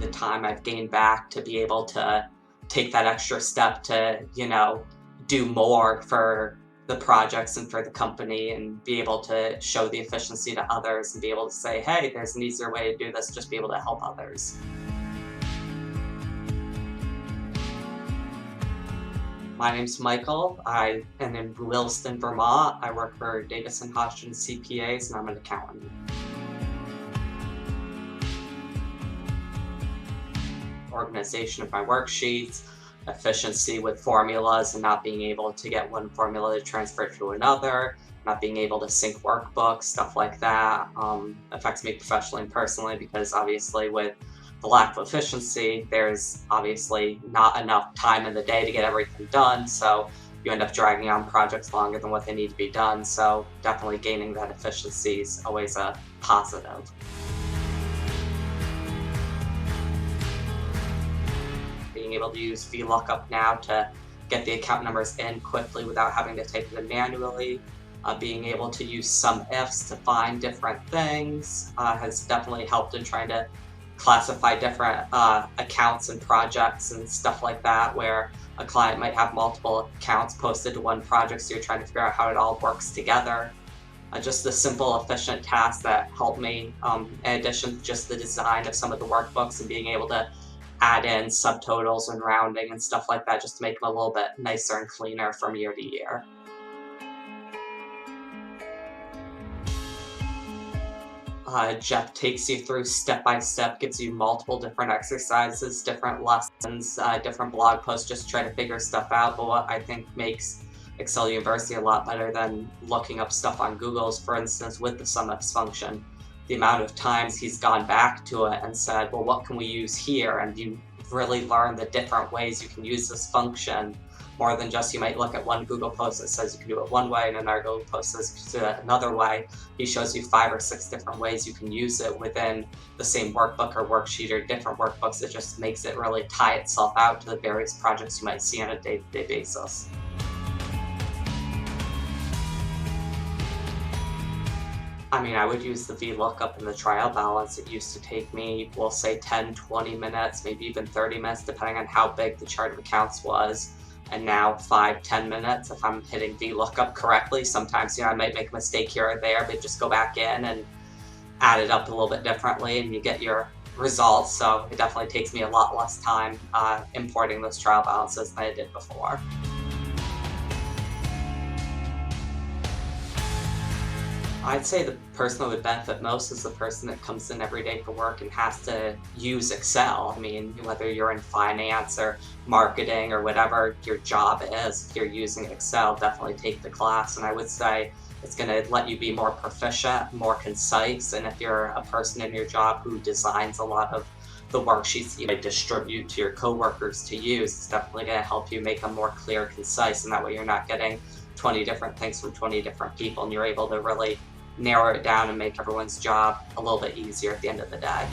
the time I've gained back to be able to take that extra step to, do more for the projects and for the company and be able to show the efficiency to others and be able to say, hey, there's an easier way to do this, just be able to help others. My name's Michael. I am in Williston, Vermont. I work for Davison Hodgson CPAs and I'm an accountant. Organization of my worksheets, efficiency with formulas and not being able to get one formula to transfer to another, not being able to sync workbooks, stuff like that. Affects me professionally and personally because obviously with the lack of efficiency, there's obviously not enough time in the day to get everything done, so you end up dragging on projects longer than what they need to be done, so definitely gaining that efficiency is always a positive. Being able to use VLOOKUP now to get the account numbers in quickly without having to type them manually. Being able to use some ifs to find different things has definitely helped in trying to classify different accounts and projects and stuff like that, where a client might have multiple accounts posted to one project, so you're trying to figure out how it all works together. Just the simple, efficient tasks that helped me, in addition to just the design of some of the workbooks and being able to add in subtotals and rounding and stuff like that just to make them a little bit nicer and cleaner from year to year. Jeff takes you through step by step, gives you multiple different exercises, different lessons, different blog posts, just try to figure stuff out. But what I think makes Excel University a lot better than looking up stuff on Google is, for instance, with the SumIfs function, the amount of times he's gone back to it and said, well, what can we use here? And you really learn the different ways you can use this function, more than just you might look at one Google post that says you can do it one way and another Google post says you can do it another way. He shows you 5 or 6 different ways you can use it within the same workbook or worksheet or different workbooks. It just makes it really tie itself out to the various projects you might see on a day-to-day basis. I mean, I would use the VLOOKUP and the trial balance. It used to take me, we'll say 10, 20 minutes, maybe even 30 minutes, depending on how big the chart of accounts was. And now 5, 10 minutes if I'm hitting VLOOKUP correctly. Sometimes, I might make a mistake here or there, but just go back in and add it up a little bit differently and you get your results. So it definitely takes me a lot less time importing those trial balances than I did before. I'd say the person that would benefit most is the person that comes in every day for work and has to use Excel. I mean, whether you're in finance or marketing or whatever your job is, if you're using Excel, definitely take the class. And I would say it's going to let you be more proficient, more concise. And if you're a person in your job who designs a lot of the worksheets that you might distribute to your coworkers to use, it's definitely going to help you make them more clear, concise, and that way you're not getting 20 different things from 20 different people, and you're able to really narrow it down and make everyone's job a little bit easier at the end of the day.